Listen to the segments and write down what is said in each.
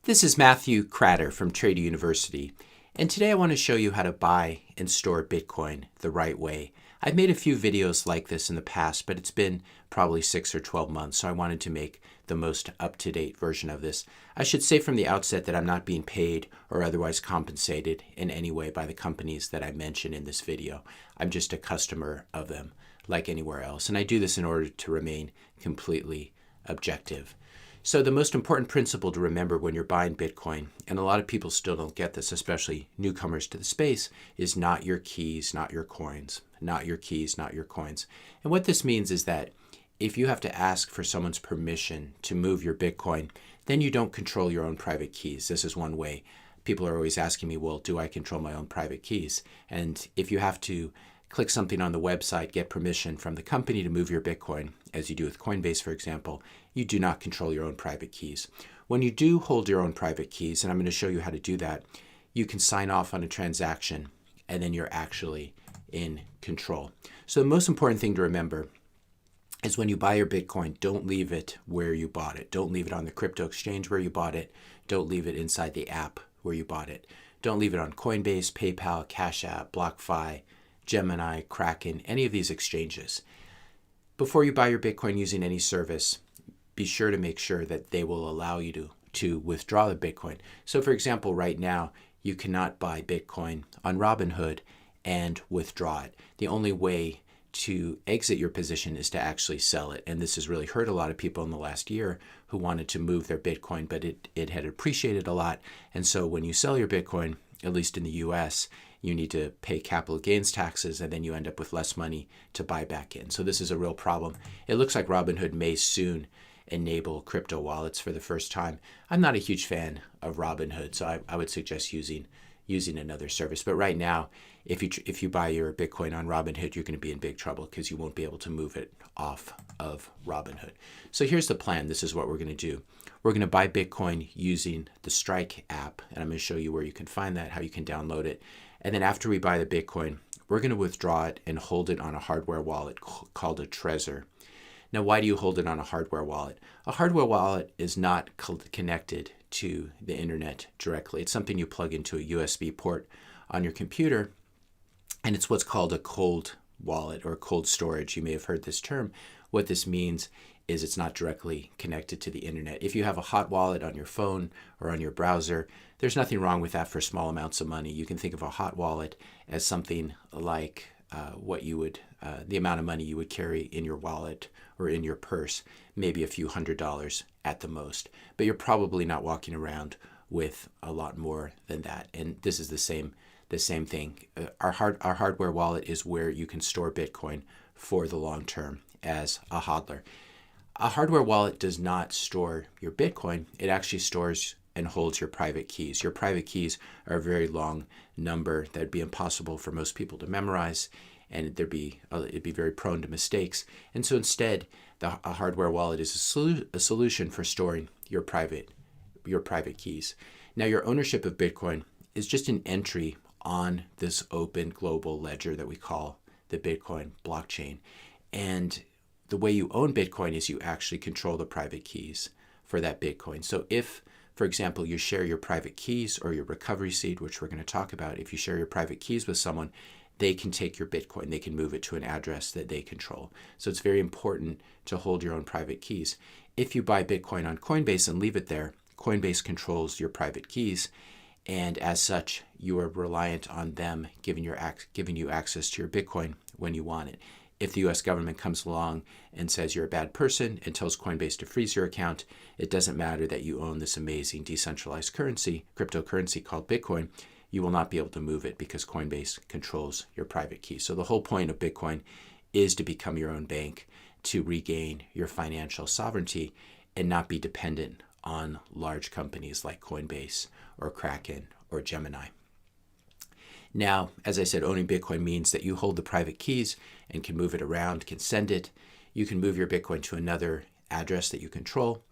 This is Matthew Kratter from Trader University, and today I want to show you how to buy and store Bitcoin the right way. I've made a few videos like this in the past, but it's been probably 6 or 12 months, so I wanted to make the most up-to-date version of this. I should say from the outset that I'm not being paid or otherwise compensated in any way by the companies that I mention in this video. I'm just a customer of them, like anywhere else, and I do this in order to remain completely objective. So the most important principle to remember when you're buying Bitcoin, and a lot of people still don't get this, especially newcomers to the space, is not your keys, not your coins. Not your keys, not your coins. And what this means is that if you have to ask for someone's permission to move your Bitcoin, then you don't control your own private keys. This is one way. People are always asking me, well, do I control my own private keys? And if you have to click something on the website, get permission from the company to move your Bitcoin, as you do with Coinbase, for example, you do not control your own private keys. When you do hold your own private keys, and I'm going to show you how to do that, you can sign off on a transaction, and then you're actually in control. So the most important thing to remember is when you buy your Bitcoin, don't leave it where you bought it. Don't leave it on the crypto exchange where you bought it. Don't leave it inside the app where you bought it. Don't leave it on Coinbase, PayPal, Cash App, BlockFi, Gemini, Kraken, any of these exchanges. Before you buy your Bitcoin using any service, be sure to make sure that they will allow you to withdraw the Bitcoin. So for example, right now, you cannot buy Bitcoin on Robinhood and withdraw it. The only way to exit your position is to actually sell it. And this has really hurt a lot of people in the last year who wanted to move their Bitcoin, but it had appreciated a lot. And so when you sell your Bitcoin, at least in the US, you need to pay capital gains taxes, and then you end up with less money to buy back in. So this is a real problem. It looks like Robinhood may soon enable crypto wallets for the first time. I'm not a huge fan of Robinhood, so I would suggest using another service. But right now, if you buy your Bitcoin on Robinhood, you're going to be in big trouble because you won't be able to move it off of Robinhood. So here's the plan. This is what we're going to do. We're going to buy Bitcoin using the Strike app, and I'm going to show you where you can find that, how you can download it. And then after we buy the Bitcoin, we're going to withdraw it and hold it on a hardware wallet called a Trezor. Now, why do you hold it on a hardware wallet? A hardware wallet is not connected to the internet directly. It's something you plug into a USB port on your computer, and it's what's called a cold wallet or cold storage. You may have heard this term. What this means is it's not directly connected to the internet. If you have a hot wallet on your phone or on your browser, there's nothing wrong with that for small amounts of money. You can think of a hot wallet as something like the amount of money you would carry in your wallet or in your purse, maybe a few $100s at the most. But you're probably not walking around with a lot more than that. And this is the same thing. Our hardware wallet is where you can store Bitcoin for the long term as a hodler. A hardware wallet does not store your Bitcoin. It actually stores and holds your private keys. Your private keys are a very long number that would be impossible for most people to memorize, and it'd be very prone to mistakes. And so instead, a hardware wallet is a solution for storing your private keys. Now, your ownership of Bitcoin is just an entry on this open global ledger that we call the Bitcoin blockchain. And the way you own Bitcoin is you actually control the private keys for that Bitcoin. So if, for example, you share your private keys or your recovery seed, which we're going to talk about, if you share your private keys with someone, they can take your Bitcoin. They can move it to an address that they control. So it's very important to hold your own private keys. If you buy Bitcoin on Coinbase and leave it there, Coinbase controls your private keys, and as such, you are reliant on them giving you access to your Bitcoin when you want it. If the US government comes along and says you're a bad person and tells Coinbase to freeze your account, it doesn't matter that you own this amazing decentralized cryptocurrency called Bitcoin. You will not be able to move it because Coinbase controls your private key. So the whole point of Bitcoin is to become your own bank, to regain your financial sovereignty and not be dependent on large companies like Coinbase or Kraken or Gemini. Now, as I said, owning Bitcoin means that you hold the private keys and can move it around, can send it. You can move your Bitcoin to another address that you control,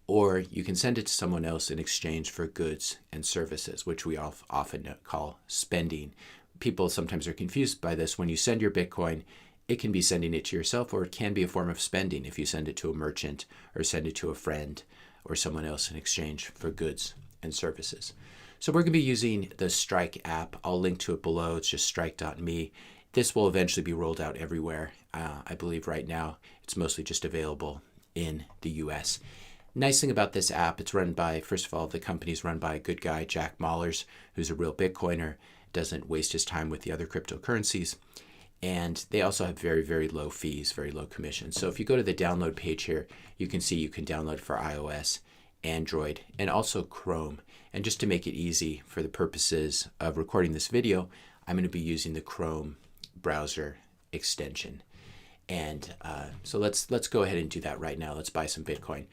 or you can send it to someone else in exchange for goods and services, which we often call spending. People sometimes are confused by this. When you send your Bitcoin, it can be sending it to yourself, or it can be a form of spending if you send it to a merchant or send it to a friend or someone else in exchange for goods and services. So we're going to be using the Strike app. I'll link to it below. It's just strike.me. This will eventually be rolled out everywhere. I believe right now it's mostly just available in the US. Nice thing about this app, it's run by, first of all, the company's run by a good guy, Jack Mallers, who's a real Bitcoiner, doesn't waste his time with the other cryptocurrencies. And they also have very, very low fees, very low commissions. So if you go to the download page here, you can see you can download for iOS, Android, and also Chrome. And just to make it easy for the purposes of recording this video, I'm going to be using the Chrome browser extension. And so let's go ahead and do that right now. Let's buy some Bitcoin.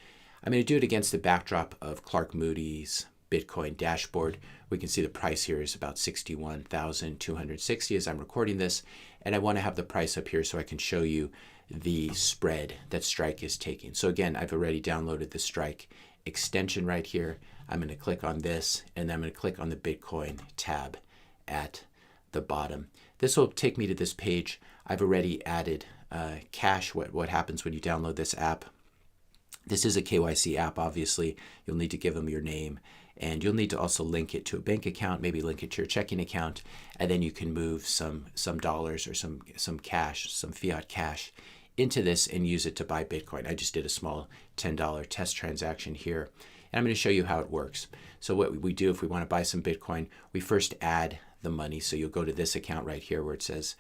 I'm going to do it against the backdrop of Clark Moody's Bitcoin dashboard. We can see the price here is about 61,260 as I'm recording this. And I want to have the price up here so I can show you the spread that Strike is taking. So again, I've already downloaded the Strike extension right here. I'm going to click on this, and then I'm going to click on the Bitcoin tab at the bottom. This will take me to this page. I've already added cash. What happens when you download this app? This is a KYC app, obviously. You'll need to give them your name, and you'll need to also link it to a bank account, maybe link it to your checking account, and then you can move some dollars or some cash, some fiat cash into this and use it to buy Bitcoin. I just did a small $10 test transaction here, and I'm going to show you how it works. So what we do if we want to buy some Bitcoin, we first add the money. So you'll go to this account right here where it says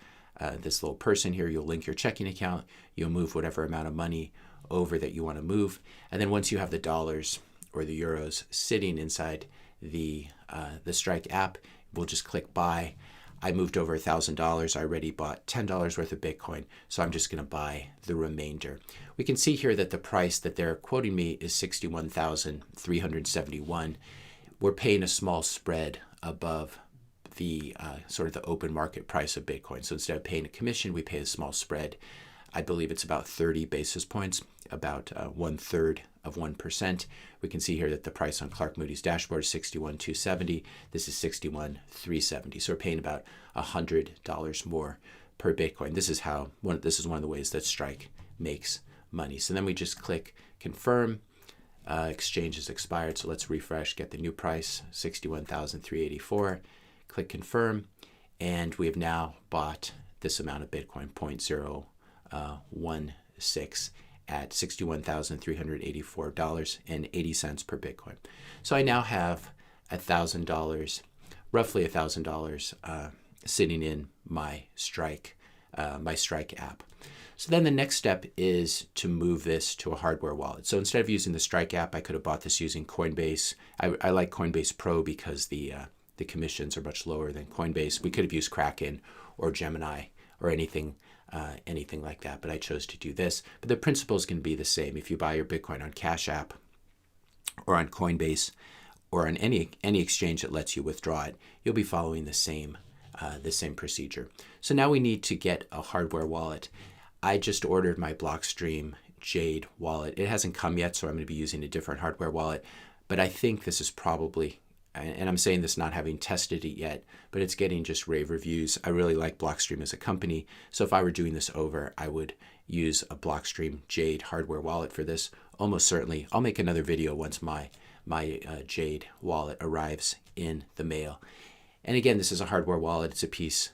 this little person here. You'll link your checking account. You'll move whatever amount of money over that you want to move. And then once you have the dollars or the euros sitting inside the Strike app, we'll just click buy. I moved over $1,000. I already bought $10 worth of Bitcoin, so I'm just going to buy the remainder. We can see here that the price that they're quoting me is 61,371. We're paying a small spread above the sort of the open market price of Bitcoin. So instead of paying a commission, we pay a small spread. I believe it's about 30 basis points, about 1/3 of 1%. We can see here that the price on Clark Moody's dashboard is 61,270. This is 61,370. So we're paying about $100 more per Bitcoin. This is one of the ways that Strike makes money. So then we just click confirm. Exchange is expired. So let's refresh, get the new price, 61,384. Click confirm, and we have now bought this amount of Bitcoin, 0.016 at $61,384.80 per Bitcoin. So I now have $1,000, roughly $1,000 sitting in my Strike app. So then the next step is to move this to a hardware wallet. So instead of using the Strike app, I could have bought this using Coinbase. I like Coinbase Pro because the commissions are much lower than Coinbase. We could have used Kraken or Gemini or anything like that, but I chose to do this. But the principle is going to be the same. If you buy your Bitcoin on Cash App or on Coinbase or on any exchange that lets you withdraw it, you'll be following the same procedure. So now we need to get a hardware wallet. I just ordered my Blockstream Jade wallet. It hasn't come yet, so I'm going to be using a different hardware wallet. But I think this is probably, and I'm saying this not having tested it yet, but it's getting just rave reviews. I really like Blockstream as a company. So if I were doing this over, I would use a Blockstream Jade hardware wallet for this. Almost certainly. I'll make another video once my Jade wallet arrives in the mail. And again, this is a hardware wallet. It's a piece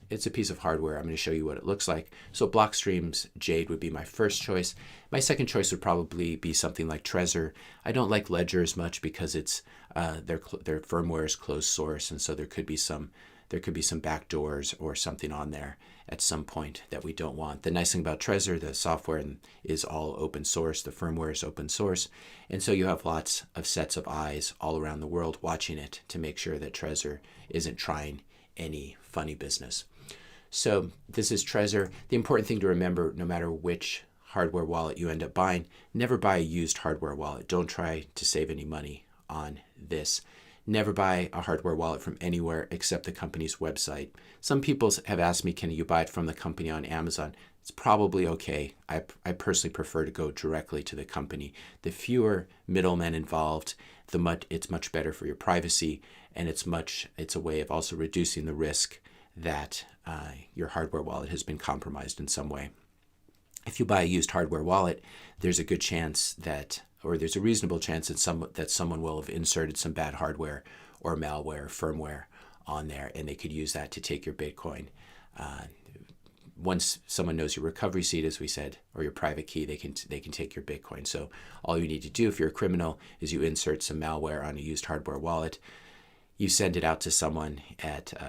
of hardware. I'm going to show you what it looks like. So Blockstream's Jade would be my first choice. My second choice would probably be something like Trezor. I don't like Ledger as much because it's their firmware is closed source, and so there could be some backdoors or something on there at some point that we don't want. The nice thing about Trezor, the software is all open source. The firmware is open source, and so you have lots of sets of eyes all around the world watching it to make sure that Trezor isn't trying any funny business. So this is Trezor. The important thing to remember, no matter which hardware wallet you end up buying, never buy a used hardware wallet. Don't try to save any money on this. Never buy a hardware wallet from anywhere except the company's website. Some people have asked me, can you buy it from the company on Amazon? It's probably okay. I personally prefer to go directly to the company. The fewer middlemen involved, it's much better for your privacy, and it's a way of also reducing the risk that your hardware wallet has been compromised in some way. If you buy a used hardware wallet, there's a good chance that, or there's a reasonable chance that someone will have inserted some bad hardware or malware, firmware on there, and they could use that to take your Bitcoin. Once someone knows your recovery seed, as we said, or your private key, they can take your Bitcoin. So all you need to do if you're a criminal is you insert some malware on a used hardware wallet. You send it out to someone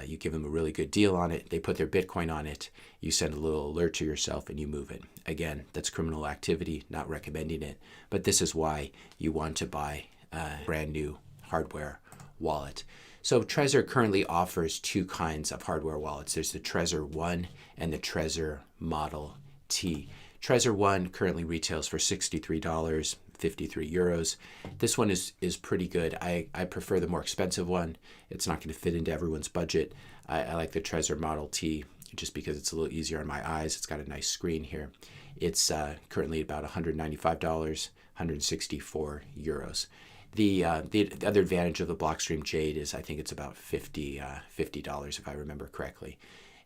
you give them a really good deal on it. They put their Bitcoin on it. You send a little alert to yourself and you move it. Again, that's criminal activity, not recommending it. But this is why you want to buy a brand new hardware wallet. So Trezor currently offers two kinds of hardware wallets. There's the Trezor One and the Trezor Model T. Trezor One currently retails for $63, 53 euros. This one is pretty good. I prefer the more expensive one. It's not going to fit into everyone's budget. I like the Trezor Model T just because it's a little easier on my eyes. It's got a nice screen here. It's currently about $195, 164 euros. The other advantage of the Blockstream Jade is I think it's about $50 if I remember correctly.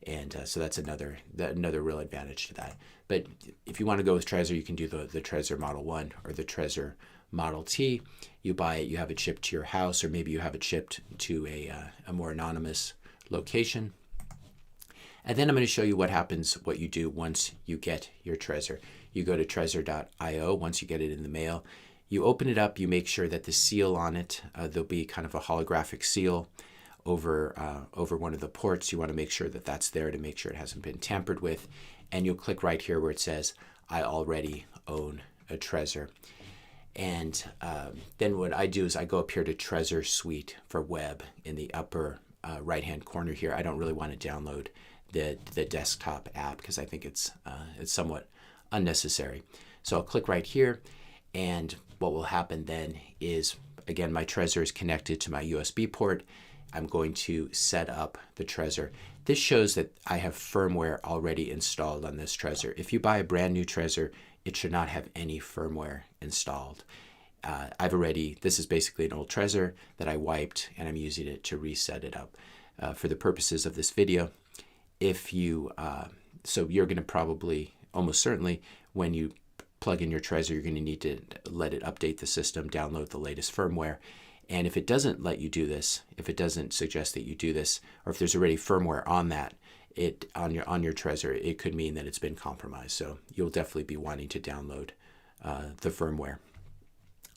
And so that's another real advantage to that. But if you want to go with Trezor, you can do the Trezor Model 1 or the Trezor Model T. You buy it, you have it shipped to your house, or maybe you have it shipped to a more anonymous location. And then I'm going to show you what you do once you get your Trezor. You go to Trezor.io once you get it in the mail. You open it up, you make sure that the seal on it, there'll be kind of a holographic seal over one of the ports. You want to make sure that that's there to make sure it hasn't been tampered with. And you'll click right here where it says, I already own a Trezor. And then what I do is I go up here to Trezor Suite for web in the upper right-hand corner here. I don't really want to download the desktop app because I think it's somewhat unnecessary. So I'll click right here, and what will happen then is, again, my Trezor is connected to my USB port. I'm going to set up the Trezor. This shows that I have firmware already installed on this Trezor. If you buy a brand new Trezor, it should not have any firmware installed. This is basically an old Trezor that I wiped, and I'm using it to reset it up. For the purposes of this video, so you're going to probably, almost certainly, when you plug in your Trezor, you're going to need to let it update the system, download the latest firmware. And if it doesn't let you do this, if it doesn't suggest that you do this, or if there's already firmware on on your Trezor, it could mean that it's been compromised. So you'll definitely be wanting to download the firmware.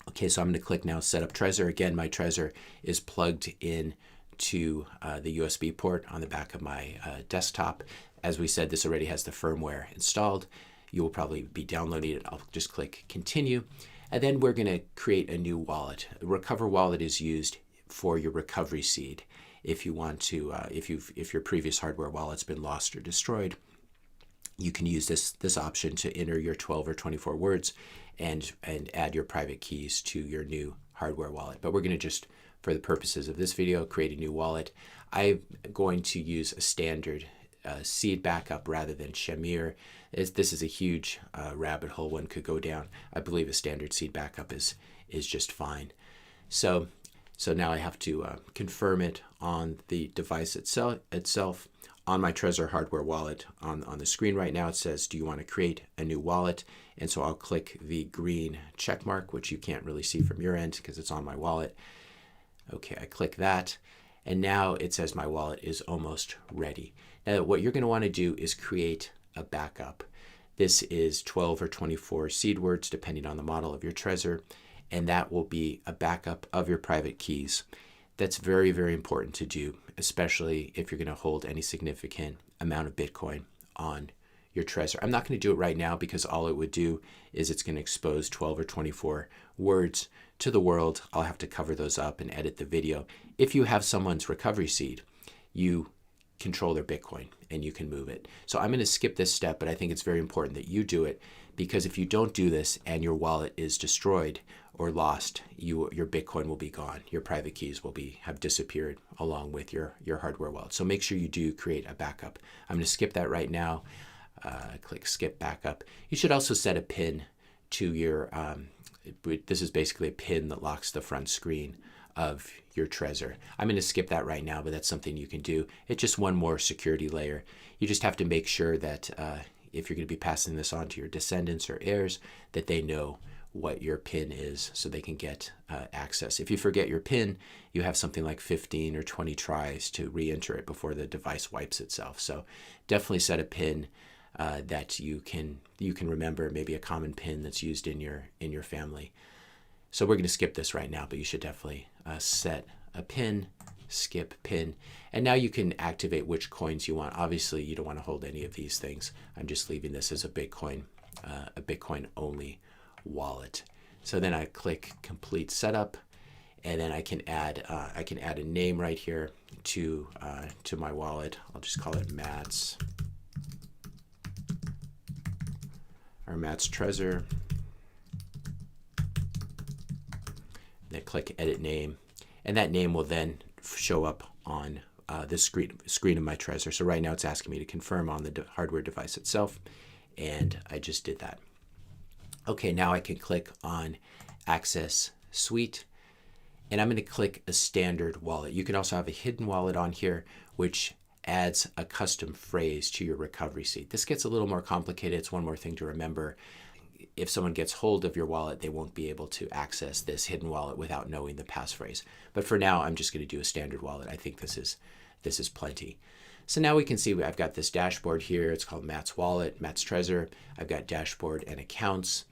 Okay, so I'm going to click now Set Up Trezor. Again, my Trezor is plugged in to the USB port on the back of my desktop. As we said, this already has the firmware installed. You will probably be downloading it. I'll just click Continue. And then we're going to create a new wallet. A Recover wallet is used for your recovery seed. If you want to, if your previous hardware wallet's been lost or destroyed, you can use this option to enter your 12 or 24 words and add your private keys to your new hardware wallet. But we're going to just, for the purposes of this video, create a new wallet. I'm going to use a standard seed backup rather than Shamir. This is a huge rabbit hole one could go down. I believe a standard seed backup is just fine. So now I have to confirm it on the device itself. On my Trezor hardware wallet, on the screen right now, it says, do you want to create a new wallet? And so I'll click the green check mark, which you can't really see from your end because it's on my wallet. Okay, I click that. And now it says my wallet is almost ready. Now, what you're going to want to do is create a backup. This is 12 or 24 seed words, depending on the model of your Trezor, and that will be a backup of your private keys. That's very, very important to do, especially if you're going to hold any significant amount of Bitcoin on your Trezor. I'm not going to do it right now because all it would do is it's going to expose 12 or 24 words to the world. I'll have to cover those up and edit the video. If you have someone's recovery seed, you control their Bitcoin and you can move it. So I'm going to skip this step, but I think it's very important that you do it, because if you don't do this and your wallet is destroyed or lost, your Bitcoin will be gone. Your private keys will have disappeared along with your hardware wallet. So make sure you do create a backup. I'm going to skip that right now. Click Skip Backup. You should also set a PIN to your, this is basically a PIN that locks the front screen of your Trezor. I'm going to skip that right now, but that's something you can do. It's just one more security layer. You just have to make sure that if you're going to be passing this on to your descendants or heirs, that they know what your PIN is so they can get access. If you forget your PIN, you have something like 15 or 20 tries to re-enter it before the device wipes itself. So definitely set a PIN that you can remember, maybe a common PIN that's used in your family. So we're going to skip this right now, but you should definitely set a PIN, skip PIN, and now you can activate which coins you want. Obviously, you don't want to hold any of these things. I'm just leaving this as a Bitcoin only wallet. So then I click complete setup, and then I can add a name right here to my wallet. I'll just call it Matt's Trezor. Then click edit name, and that name will then show up on the screen of my Trezor. So right now it's asking me to confirm on the hardware device itself, and I just did that. Okay, now I can click on Access Suite, and I'm going to click a standard wallet. You can also have a hidden wallet on here, which adds a custom phrase to your recovery seed. This gets a little more complicated. It's one more thing to remember. If someone gets hold of your wallet, they won't be able to access this hidden wallet without knowing the passphrase. But for now, I'm just going to do a standard wallet. I think this is plenty. So now we can see I've got this dashboard here. It's called Matt's Wallet, Matt's Trezor. I've got dashboard and accounts.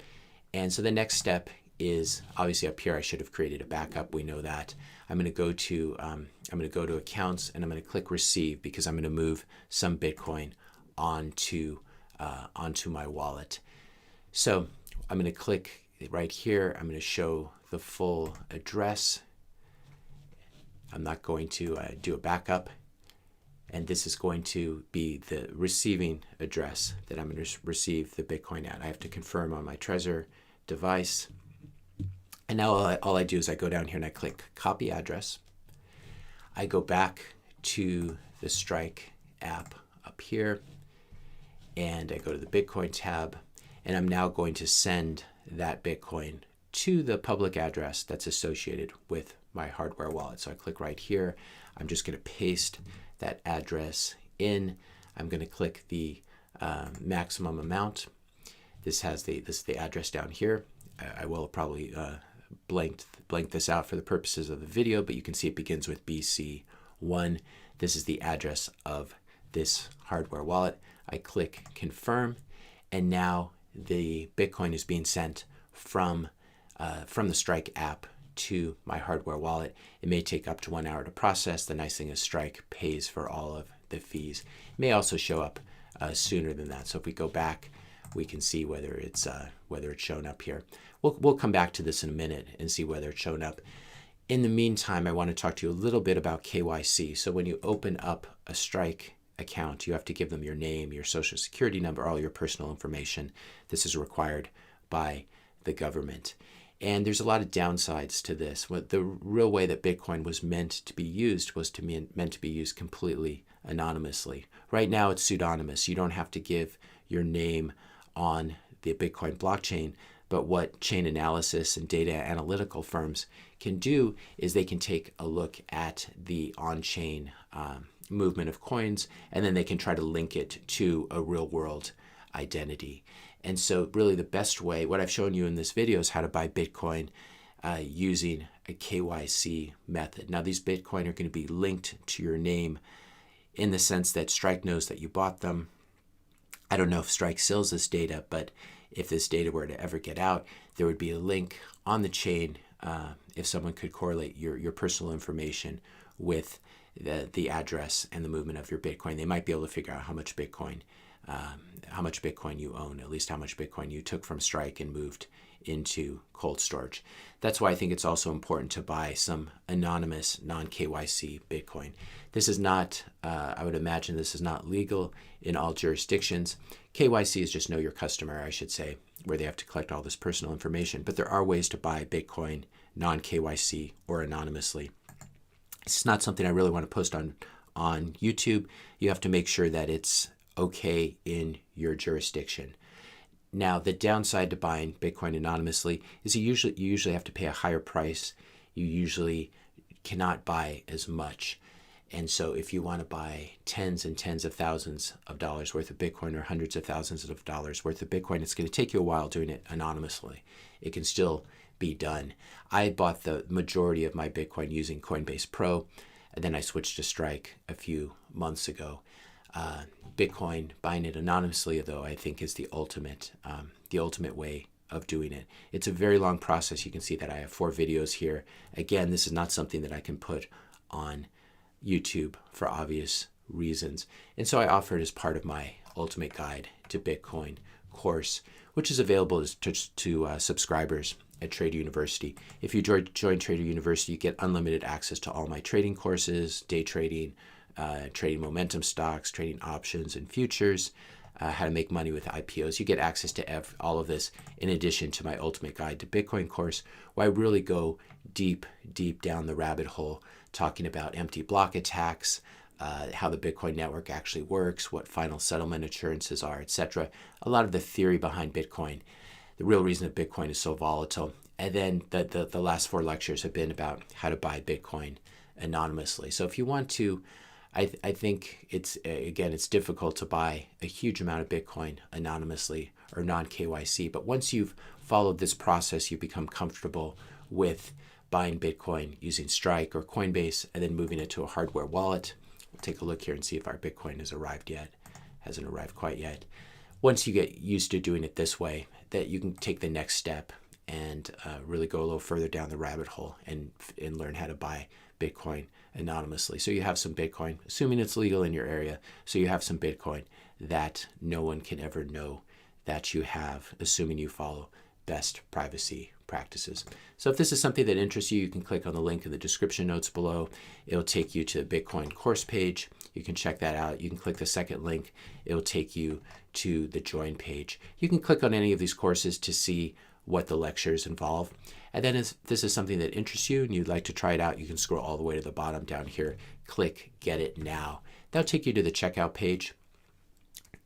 And so the next step is obviously up here. I should have created a backup. We know that. I'm going to go to accounts, and I'm going to click receive because I'm going to move some Bitcoin onto my wallet. So I'm going to click right here. I'm going to show the full address. I'm not going to do a backup. And this is going to be the receiving address that I'm going to receive the Bitcoin at. I have to confirm on my Trezor device. And now all I do is I go down here and I click copy address. I go back to the Strike app up here, and I go to the Bitcoin tab, and I'm now going to send that Bitcoin to the public address that's associated with my hardware wallet. So I click right here. I'm just going to paste that address in. I'm going to click the maximum amount. This is the address down here. I will probably blank this out for the purposes of the video, but you can see it begins with BC1. This is the address of this hardware wallet. I click confirm, and now the Bitcoin is being sent from the Strike app to my hardware wallet. It may take up to 1 hour to process. The nice thing is Strike pays for all of the fees. It may also show up sooner than that. So if we go back, we can see whether it's shown up here. We'll come back to this in a minute and see whether it's shown up. In the meantime, I want to talk to you a little bit about KYC. So when you open up a Strike account, you have to give them your name, your social security number, all your personal information. This is required by the government. And there's a lot of downsides to this. The real way that Bitcoin was meant to be used was meant to be used completely anonymously. Right now it's pseudonymous. You don't have to give your name on the Bitcoin blockchain, but what chain analysis and data analytical firms can do is they can take a look at the on-chain movement of coins, and then they can try to link it to a real-world identity. And so really the best way, what I've shown you in this video, is how to buy Bitcoin using a KYC method. Now these Bitcoin are going to be linked to your name in the sense that Strike knows that you bought them. I don't know if Strike sells this data, but if this data were to ever get out, there would be a link on the chain if someone could correlate your personal information with the address and the movement of your Bitcoin. They might be able to figure out how much Bitcoin you own, at least how much Bitcoin you took from Strike and moved into cold storage. That's why I think it's also important to buy some anonymous non-KYC Bitcoin. This is not, I would imagine this is not legal in all jurisdictions. KYC is just know your customer, I should say, where they have to collect all this personal information. But there are ways to buy Bitcoin non-KYC or anonymously. It's not something I really want to post on YouTube. You have to make sure that it's okay in your jurisdiction. Now, the downside to buying Bitcoin anonymously is you usually have to pay a higher price. You usually cannot buy as much. And so if you want to buy tens and tens of thousands of dollars worth of Bitcoin or hundreds of thousands of dollars worth of Bitcoin, it's going to take you a while doing it anonymously. It can still be done. I bought the majority of my Bitcoin using Coinbase Pro, and then I switched to Strike a few months ago. Bitcoin, buying it anonymously, though, I think is the ultimate way of doing it. It's a very long process. You can see that I have 4 videos here. Again, this is not something that I can put on YouTube for obvious reasons. And so I offer it as part of my Ultimate Guide to Bitcoin course, which is available to subscribers at Trader University. If you join Trader University, you get unlimited access to all my trading courses, day trading, trading momentum stocks, trading options and futures, how to make money with IPOs. You get access to all of this in addition to my Ultimate Guide to Bitcoin course, where I really go deep down the rabbit hole, talking about empty block attacks, how the Bitcoin network actually works, what final settlement assurances are, etc. A lot of the theory behind Bitcoin, the real reason that Bitcoin is so volatile. And then the last 4 lectures have been about how to buy Bitcoin anonymously. So if you want to, I think it's difficult to buy a huge amount of Bitcoin anonymously or non-KYC. But once you've followed this process, you become comfortable with buying Bitcoin using Strike or Coinbase and then moving it to a hardware wallet. We'll take a look here and see if our Bitcoin has arrived yet. Hasn't arrived quite yet. Once you get used to doing it this way, that you can take the next step and really go a little further down the rabbit hole and learn how to buy Bitcoin anonymously. So you have some Bitcoin, assuming it's legal in your area, so you have some Bitcoin that no one can ever know that you have, assuming you follow best privacy practices. So if this is something that interests you, you can click on the link in the description notes below. It'll take you to the Bitcoin course page. You can check that out. You can click the second link. It'll take you to the join page. You can click on any of these courses to see what the lectures involve. And then if this is something that interests you and you'd like to try it out, you can scroll all the way to the bottom down here, click Get It Now. That'll take you to the checkout page.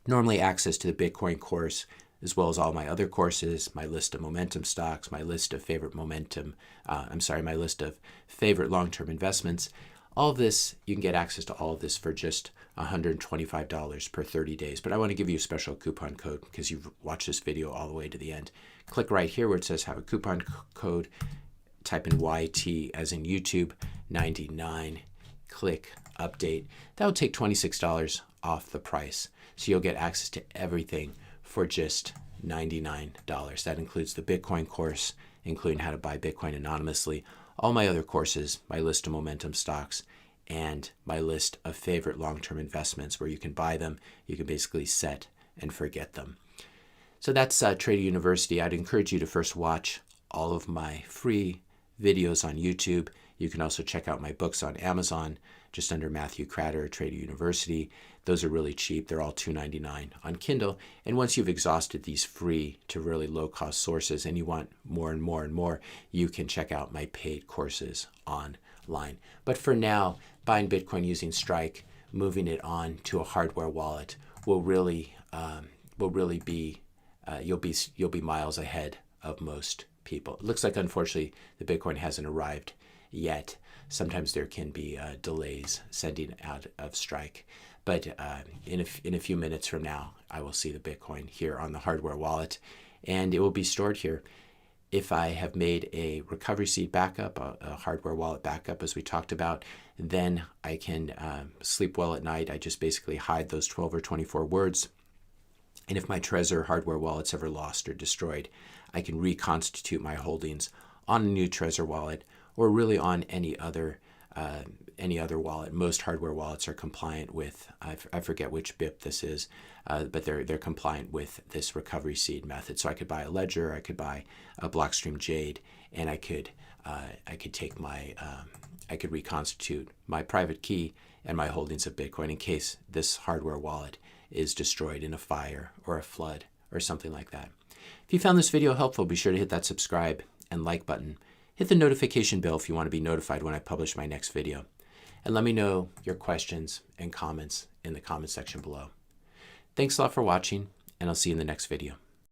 Normally access to the Bitcoin course, as well as all my other courses, my list of momentum stocks, my list of favorite my list of favorite long-term investments. All of this, you can get access to all of this for just $125 per 30 days. But I want to give you a special coupon code because you've watched this video all the way to the end. Click right here where it says have a coupon code. Type in YT as in YouTube 99. Click update. That will take $26 off the price. So you'll get access to everything for just $99. That includes the Bitcoin course, including how to buy Bitcoin anonymously, all my other courses, my list of momentum stocks, and my list of favorite long-term investments where you can buy them. You can basically set and forget them. So that's Trader University. I'd encourage you to first watch all of my free videos on YouTube. You can also check out my books on Amazon, just under Matthew Kratter, Trader University. Those are really cheap. They're all $2.99 on Kindle. And once you've exhausted these free to really low-cost sources and you want more and more and more, you can check out my paid courses online. But for now, buying Bitcoin using Strike, moving it on to a hardware wallet will really be you'll be miles ahead of most people. It looks like, unfortunately, the Bitcoin hasn't arrived yet. Sometimes there can be delays sending out of Strike. But in a few minutes from now, I will see the Bitcoin here on the hardware wallet, and it will be stored here. If I have made a recovery seed backup, a hardware wallet backup, as we talked about, then I can sleep well at night. I just basically hide those 12 or 24 words. And if my Trezor hardware wallet's ever lost or destroyed, I can reconstitute my holdings on a new Trezor wallet or really on any other wallet. Most hardware wallets are compliant with, I forget which BIP this is, but they're compliant with this recovery seed method. So I could buy a Ledger, I could buy a Blockstream Jade, and I could reconstitute my private key and my holdings of Bitcoin in case this hardware wallet is destroyed in a fire or a flood or something like that. If you found this video helpful, be sure to hit that subscribe and like button. Hit the notification bell if you want to be notified when I publish my next video. And let me know your questions and comments in the comment section below. Thanks a lot for watching, and I'll see you in the next video.